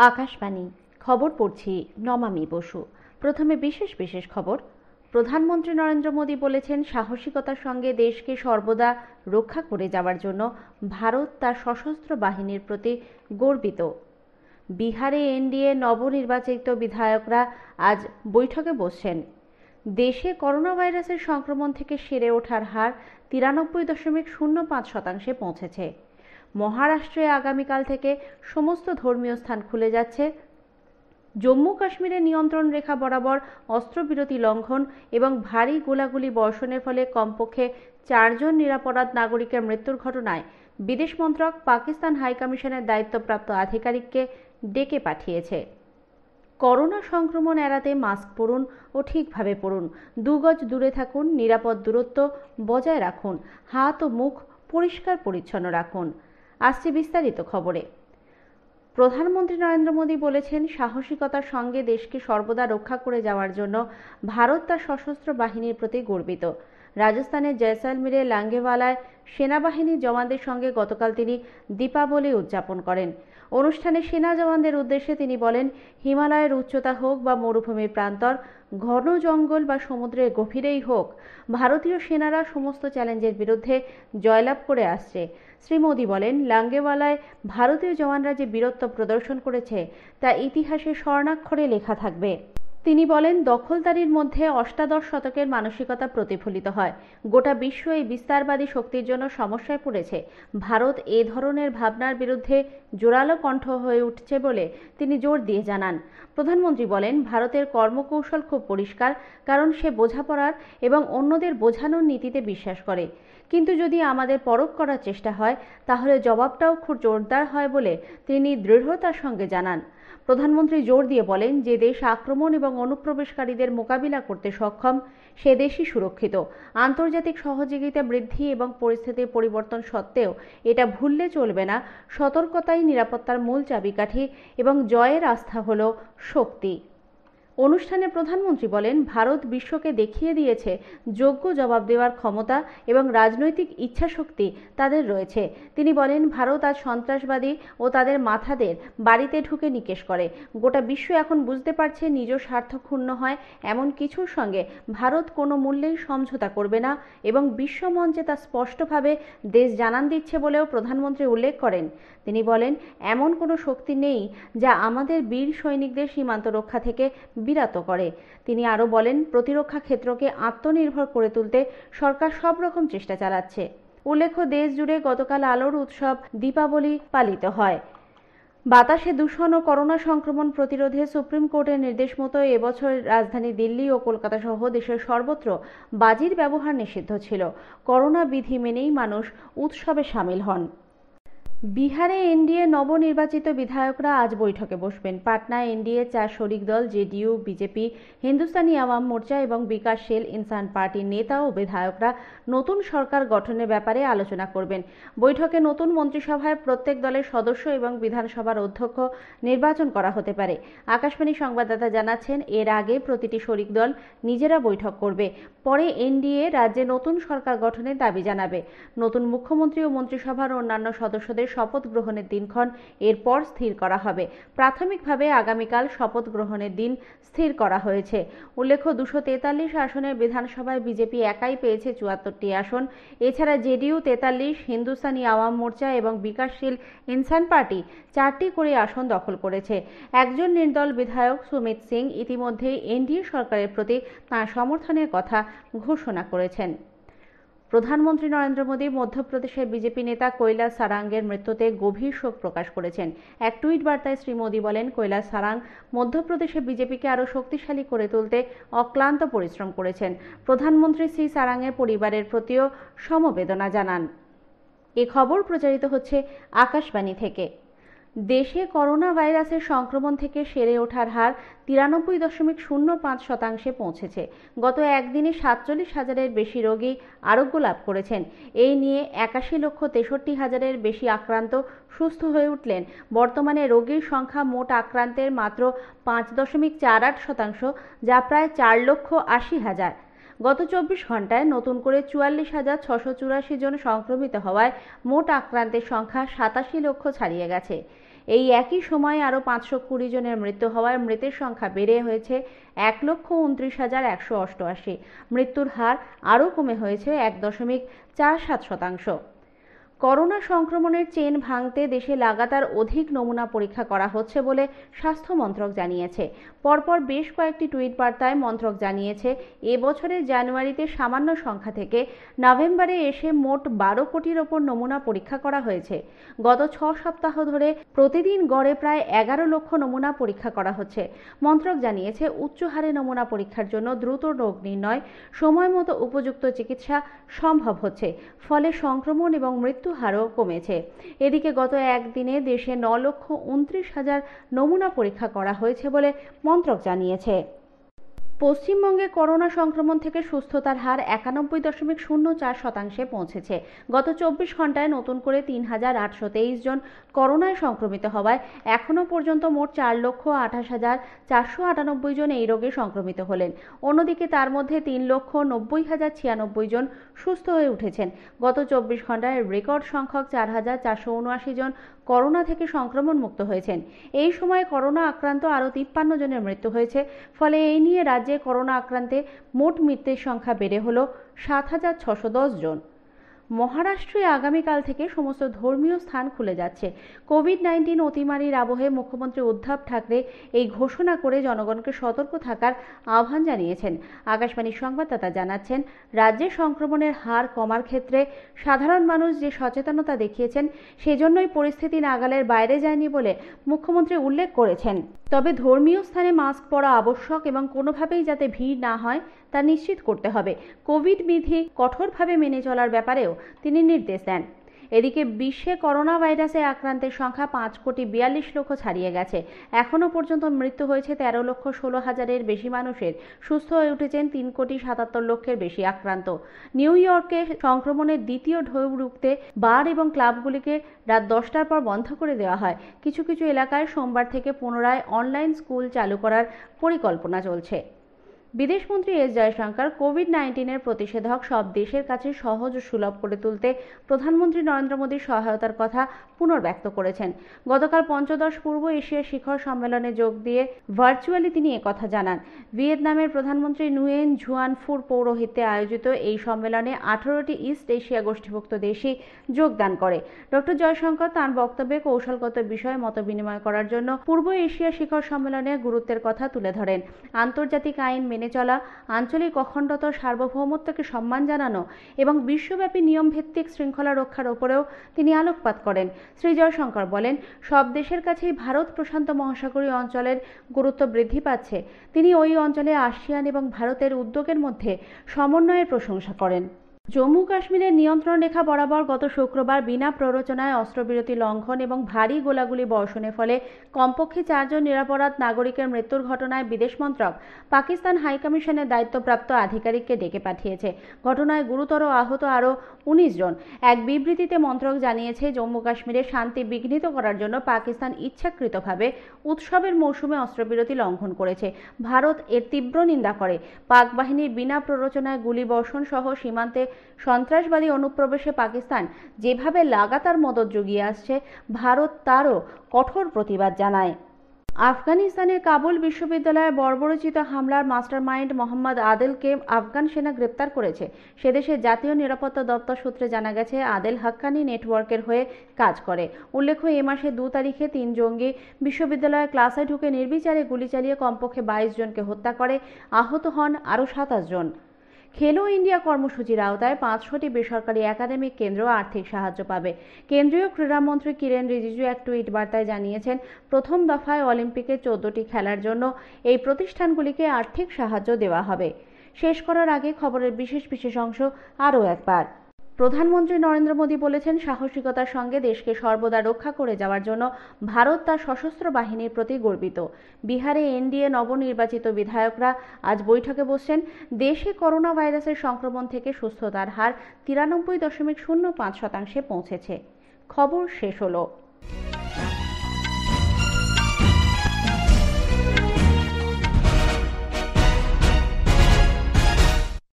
আকাশবাণী খবর পড়ছি নমামি বসু। প্রথমে বিশেষ বিশেষ খবর। প্রধানমন্ত্রী নরেন্দ্র মোদী বলেছেন, সাহসিকতার সঙ্গে দেশকে সর্বদা রক্ষা করে যাওয়ার জন্য ভারত তার সশস্ত্র বাহিনীর প্রতি গর্বিত। বিহারে এনডিএ নবনির্বাচিত বিধায়করা আজ বৈঠকে বসছেন। দেশে করোনা ভাইরাসের সংক্রমণ থেকে সেরে ওঠার হার 93.05% পৌঁছেছে। মহারাষ্ট্রে আগামীকাল থেকে সমস্ত ধর্মীয় স্থান খুলে যাচ্ছে। জম্মু কাশ্মীরের নিয়ন্ত্রণ রেখা বরাবর অস্ত্রবিরতি লঙ্ঘন এবং ভারী গোলাগুলি বর্ষণের ফলে কমপক্ষে 4 জন নিরপরাধ নাগরিকের মৃত্যুর ঘটনায় বিদেশ মন্ত্রক পাকিস্তান হাইকমিশনের দায়িত্বপ্রাপ্ত আধিকারিককে ডেকে পাঠিয়েছে। করোনা সংক্রমণ এড়াতে মাস্ক পরুন ও ঠিকভাবে পরুন, 2 গজ দূরে থাকুন, নিরাপদ দূরত্ব বজায় রাখুন, হাত ও মুখ পরিষ্কার পরিচ্ছন্ন রাখুন। আসছে বিস্তারিত খবরে। প্রধানমন্ত্রী নরেন্দ্র মোদী বলেছেন, সাহসিকতার সঙ্গে দেশকে সর্বদা রক্ষা করে যাওয়ার জন্য ভারত তার সশস্ত্র বাহিনীর প্রতি গর্বিত। রাজস্থানের জয়সালমীরে লাঙ্গেওয়ালায় সেনাবাহিনীর জওয়ানদের সঙ্গে গতকাল তিনি দীপাবলি উদযাপন করেন। অনুষ্ঠানে সেনা জওয়ানদের উদ্দেশ্যে তিনি বলেন, হিমালয়ের উচ্চতা হোক বা মরুভূমির প্রান্তর, ঘন জঙ্গল বা সমুদ্রের গভীরেই হোক, ভারতীয় সেনারা সমস্ত চ্যালেঞ্জের বিরুদ্ধে জয়লাভ করে আসছে। শ্রী মোদী বলেন, লাঙ্গেওয়ালায় ভারতীয় জওয়ানরা যে বীরত্ব প্রদর্শন করেছে তা ইতিহাসে স্বর্ণাক্ষরে লেখা থাকবে। তিনি বলেন, দখলদারির মধ্যে অষ্টাদশ শতকের মানসিকতা প্রতিফলিত হয়। গোটা বিশ্ব এই বিস্তারবাদী শক্তির জন্য সমস্যায় পড়েছে। ভারত এ ধরনের ভাবনার বিরুদ্ধে জোরালো কণ্ঠ হয়ে উঠছে বলে তিনি জোর দিয়ে জানান। প্রধানমন্ত্রী বলেন, ভারতের কর্মকৌশল খুব পরিষ্কার, কারণ সে বোঝাপড়ার এবং অন্যদের বোঝানোর নীতিতে বিশ্বাস করে। কিন্তু যদি আমাদের পরখ করার চেষ্টা হয় তাহলে জবাবটাও খুব জোরদার হয় বলে তিনি দৃঢ়তার সঙ্গে জানান। প্রধানমন্ত্রী জোর দিয়ে বলেন, যে দেশ আক্রমণ এবং অনুপ্রবেশকারীদের মোকাবিলা করতে সক্ষম সে দেশই সুরক্ষিত। আন্তর্জাতিক সহযোগিতা বৃদ্ধি এবং পরিস্থিতির পরিবর্তন সত্ত্বেও এটা ভুললে চলবে না। সতর্কতাই নিরাপত্তার মূল চাবিকাঠি এবং জয়ের আস্থা হল শক্তি। অনুষ্ঠানে প্রধানমন্ত্রী বলেন, ভারত বিশ্বকে দেখিয়ে দিয়েছে যোগ্য জবাব দেওয়ার ক্ষমতা এবং রাজনৈতিক ইচ্ছাশক্তি তাদের রয়েছে। তিনি বলেন, ভারত আজ সন্ত্রাসবাদী ও তাদের মাথাদের বাড়িতে ঢুকে নিকেশ করে। গোটা বিশ্ব এখন বুঝতে পারছে নিজ স্বার্থ ক্ষুণ্ণ হয় এমন কিছুর সঙ্গে ভারত কোনো মূল্যেই সমঝোতা করবে না এবং বিশ্বমঞ্চে তা স্পষ্টভাবে দেশ জানান দিচ্ছে বলেও প্রধানমন্ত্রী উল্লেখ করেন। তিনি বলেন, এমন কোনো শক্তি নেই যা আমাদের বীর সৈনিকদের সীমান্ত রক্ষা থেকে বিরত করে। তিনি আরও বলেন, প্রতিরক্ষা ক্ষেত্রকে আত্মনির্ভর করে তুলতে সরকার সব রকম চেষ্টা চালাচ্ছে। উল্লেখ্য, দেশ জুড়ে গতকাল আলোর উৎসব দীপাবলি পালিত হয়। বাতাসে দূষণ ও করোনা সংক্রমণ প্রতিরোধে সুপ্রিম কোর্টের নির্দেশ মতো এবছর রাজধানী দিল্লি ও কলকাতা সহ দেশের সর্বত্র বাজির ব্যবহার নিষিদ্ধ ছিল। করোনা বিধি মেনেই মানুষ উৎসবে সামিল হন। বিহারে এনডিএ নবনির্বাচিত বিধায়করা আজ বৈঠকে বসবেন। পাটনায় এনডিএ 4 শরিক দল জেডিইউ, বিজেপি, হিন্দুস্তানি আওয়াম মোর্চা এবং বিকাশশীল ইনসান পার্টির নেতা ও বিধায়করা নতুন সরকার গঠনের ব্যাপারে আলোচনা করবেন। বৈঠকে নতুন মন্ত্রিসভায় প্রত্যেক দলের সদস্য এবং বিধানসভার অধ্যক্ষ নির্বাচন করা হতে পারে। আকাশবাণী সংবাদদাতা জানাচ্ছেন, এর আগে প্রতিটি শরিক দল নিজেরা বৈঠক করবে। পরে এনডিএ রাজ্যে নতুন সরকার গঠনের দাবি জানাবে। নতুন মুখ্যমন্ত্রী ও মন্ত্রিসভার অন্যান্য সদস্যদের শপথ গ্রহণের দিনক্ষণ এরপর স্থির করা হবে। প্রাথমিকভাবে আগামীকাল শপথ গ্রহণের দিন স্থির করা হয়েছে। উল্লেখ্য, 243 আসনের বিধানসভায় বিজেপি একাই পেয়েছে 74টি আসন। এছাড়া জেডিইউ 43, হিন্দুস্তানি আওয়াম মোর্চা এবং বিকাশশীল ইনসান পার্টি 4টি করে আসন দখল করেছে। একজন নির্দল বিধায়ক সুমিত সিং ইতিমধ্যেই এনডিএ সরকারের প্রতি তাঁর সমর্থনের কথা ঘোষণা করেছেন। প্রধানমন্ত্রী নরেন্দ্র মোদী মধ্যপ্রদেশের বিজেপি নেতা কৈলাস সারাঙ্গের মৃত্যুতে গভীর শোক প্রকাশ করেছেন। এক টুইট বার্তায় শ্রী মোদী বলেন, কৈলাস সারাং মধ্যপ্রদেশে বিজেপিকে আরও শক্তিশালী করে তুলতে অক্লান্ত পরিশ্রম করেছেন। প্রধানমন্ত্রী শ্রী সারাঙ্গের পরিবারের প্রতিও সমবেদনা জানান। এ খবর প্রচারিত হচ্ছে আকাশবাণী থেকে। দেশে করোনা ভাইরাসের সংক্রমণ থেকে সেরে ওঠার হার 93.05% পৌঁছেছে। গত একদিনে 47,000-এর বেশি রোগী আরোগ্য লাভ করেছেন। এই নিয়ে 81,63,000-এর বেশি আক্রান্ত সুস্থ হয়ে উঠলেন। বর্তমানে রোগীর সংখ্যা মোট আক্রান্তের মাত্র 5.48%, যা প্রায় 4,80,000। গত 24 ঘন্টায় নতুন করে 44,684 জন সংক্রমিত হওয়ায় মোট আক্রান্তের সংখ্যা 87 লক্ষ ছাড়িয়ে গেছে। এই একই সময়ে আরও 520 জনের মৃত্যু হওয়ায় মৃতের সংখ্যা বেড়ে হয়েছে 1,29,188। মৃত্যুর হার আরও কমে হয়েছে 1.47%। করোনা সংক্রমণের চেন ভাঙতে দেশে লাগাতার অধিক নমুনা পরীক্ষা করা হচ্ছে বলে স্বাস্থ্য মন্ত্রক জানিয়েছে। পরপর বেশ কয়েকটি টুইট বার্তায় মন্ত্রক জানিয়েছে, এবছরের জানুয়ারিতে সামান্য সংখ্যা থেকে নভেম্বরে এসে মোট 12 কোটির ওপর নমুনা পরীক্ষা করা হয়েছে। গত 6 সপ্তাহ ধরে প্রতিদিন গড়ে প্রায় 11 লক্ষ নমুনা পরীক্ষা করা হচ্ছে। মন্ত্রক জানিয়েছে, উচ্চ হারে নমুনা পরীক্ষার জন্য দ্রুত রোগ নির্ণয়, সময় মতো উপযুক্ত চিকিৎসা সম্ভব হচ্ছে, ফলে সংক্রমণ এবং মৃত্যু হারও কমেছে। এদিকে গত একদিনে দেশে 9,29,000 নমুনা পরীক্ষা করা হয়েছে বলে মন্ত্রক জানিয়েছে। পশ্চিমবঙ্গে করোনা সংক্রমণ থেকে সুস্থতার হার 91.04% পৌঁছেছে। গত 24 ঘন্টায় নতুন করে 3,823 জন করোনায় সংক্রমিত হওয়ায় এখনও পর্যন্ত মোট 4,28,498 জন এই রোগে সংক্রমিত হলেন। অন্যদিকে তার মধ্যে 3,90,096 জন সুস্থ হয়ে উঠেছেন। গত 24 ঘন্টায় রেকর্ড সংখ্যক 4,479 জন করোনা থেকে সংক্রমণ মুক্ত হয়েছেন। এই সময়ে করোনা আক্রান্ত আরও 53 জনের মৃত্যু হয়েছে। ফলে এই নিয়ে রাজ্যে করোনা আক্রান্তে মোট মৃতের সংখ্যা বেড়ে হল 7,610 জন। মহারাষ্ট্রে আগামীকাল থেকে সমস্ত ধর্মীয় স্থান খুলে যাচ্ছে। কোভিড-19 অতিমারির আবহে মুখ্যমন্ত্রী উদ্ধব ঠাকরে এই ঘোষণা করে জনগণকে সতর্ক থাকার আহ্বান জানিয়েছেন। আকাশবাণীর সংবাদদাতা জানাচ্ছেন, রাজ্যে সংক্রমণের হার কমার ক্ষেত্রে সাধারণ মানুষ যে সচেতনতা দেখিয়েছেন, সেজন্যই পরিস্থিতি নাগালের বাইরে যায়নি বলে মুখ্যমন্ত্রী উল্লেখ করেছেন। তবে ধর্মীয় স্থানে মাস্ক পরা আবশ্যক এবং কোনোভাবেই যাতে ভিড় না হয় তা নিশ্চিত করতে হবে। কোভিড বিধি কঠোরভাবে মেনে চলার ব্যাপারেও তিনি নির্দেশ দেন। এদিকে বিশ্বে করোনা ভাইরাসে আক্রান্তের সংখ্যা 5,42 লক্ষ ছাড়িয়ে গেছে। এখনও পর্যন্ত মৃত্যু হয়েছে 13,16,000-এর বেশি মানুষের। সুস্থ হয়ে উঠেছেন 3,77 লক্ষের বেশি আক্রান্ত। নিউ ইয়র্কে সংক্রমণের দ্বিতীয় ঢেউ রুখতে বার এবং ক্লাবগুলিকে রাত 10টার পর বন্ধ করে দেওয়া হয়। কিছু কিছু এলাকায় সোমবার থেকে পুনরায় অনলাইন স্কুল চালু করার পরিকল্পনা চলছে। বিদেশমন্ত্রী এস জয়শঙ্কর কোভিড-19-এর প্রতিষেধক সব দেশের কাছে সহজ ও সুলভ করে তুলতে প্রধানমন্ত্রী নরেন্দ্র মোদীর সহায়তার কথা পুনর্ব্যক্ত করেছেন। গতকাল পঞ্চদশ পূর্ব এশিয়া শিখর সম্মেলনে যোগ দিয়ে ভার্চুয়ালি তিনি একথা জানান। ভিয়েতনামের প্রধানমন্ত্রী নুয়েন জুয়ান ফুর পৌরোহিত্যে আয়োজিত এই সম্মেলনে 18টি ইস্ট এশিয়া গোষ্ঠীভুক্ত দেশই যোগদান করে। ডক্টর জয়শঙ্কর তাঁর বক্তব্যে কৌশলগত বিষয়ে মতবিনিময় করার জন্য পূর্ব এশিয়া শিখর সম্মেলনের গুরুত্বের কথা তুলে ধরেন। আন্তর্জাতিক আইন মেনে চলা, আঞ্চলিক অখণ্ডতা, সার্বভৌমত্বকে সম্মান জানানো এবং বিশ্বব্যাপী নিয়মভিত্তিক শৃঙ্খলা রক্ষার ওপরেও তিনি আলোকপাত করেন। শ্রী জয়শঙ্কর বলেন, সব দেশের কাছেই ভারত প্রশান্ত মহাসাগরীয় অঞ্চলের গুরুত্ব বৃদ্ধি পাচ্ছে। তিনি ওই অঞ্চলে আসিয়ান এবং ভারতের উদ্যোগের মধ্যে সমন্বয়ের প্রশংসা করেন। জম্মু কাশ্মীরের নিয়ন্ত্রণ রেখা বরাবর গত শুক্রবার বিনা প্ররোচনায় অস্ত্রবিরতি লঙ্ঘন এবং ভারী গোলাগুলি বর্ষণের ফলে কমপক্ষে 4 জন নিরপরাধ নাগরিকের মৃত্যুর ঘটনায় বিদেশ মন্ত্রক পাকিস্তান হাইকমিশনের দায়িত্বপ্রাপ্ত আধিকারিককে ডেকে পাঠিয়েছে। ঘটনায় গুরুতর আহত আরও 19 জন। এক বিবৃতিতে মন্ত্রক জানিয়েছে, জম্মু কাশ্মীরে শান্তি বিঘ্নিত করার জন্য পাকিস্তান ইচ্ছাকৃতভাবে উৎসবের মৌসুমে অস্ত্রবিরতি লঙ্ঘন করেছে। ভারত এর তীব্র নিন্দা করে। পাক বাহিনীর বিনা প্ররোচনায় গুলি বর্ষণ সহ সীমান্তে সন্ত্রাসবাদী অনুপ্রবেশে পাকিস্তান যেভাবে লাগাতার মদত জুগিয়ে আসছে, ভারত তারও কঠোর প্রতিবাদ জানায়। আফগানিস্তানের কাবুল বিশ্ববিদ্যালয়ে বর্বরোচিত হামলার মাস্টারমাইন্ড মোহাম্মদ আদেলকে আফগান সেনা গ্রেপ্তার করেছে। সেদেশের জাতীয় নিরাপত্তা দপ্তর সূত্রে জানা গেছে, আদেল হাক্কানি নেটওয়ার্কের হয়ে কাজ করে। উল্লেখ্য, এ মাসের 2 তারিখে 3 জঙ্গি বিশ্ববিদ্যালয়ের ক্লাসে ঢুকে নির্বিচারে গুলি চালিয়ে কমপক্ষে 22 জনকে হত্যা করে। আহত হন আরও 27 জন। খেলো ইন্ডিয়া কর্মসূচির আওতায় 500টি বেসরকারি একাডেমিক কেন্দ্র আর্থিক সাহায্য পাবে। কেন্দ্রীয় ক্রীড়ামন্ত্রী কিরেন রিজিজু এক টুইট বার্তায় জানিয়েছেন, প্রথম দফায় অলিম্পিকে 14টি খেলার জন্য এই প্রতিষ্ঠানগুলিকে আর্থিক সাহায্য দেওয়া হবে। শেষ করার আগে খবরের বিশেষ অংশ আরও একবার। প্রধানমন্ত্রী নরেন্দ্র মোদী বলেছেন, সাহসিকতার সঙ্গে দেশকে সর্বদা রক্ষা করে যাওয়ার জন্য ভারত তার সশস্ত্র বাহিনীর প্রতি গর্বিত। বিহারে এনডিএ নবনির্বাচিত বিধায়করা আজ বৈঠকে বসছেন। দেশে করোনা ভাইরাসের সংক্রমণ থেকে সুস্থতার হার 93.05% পৌঁছেছে। খবর শেষ হলো।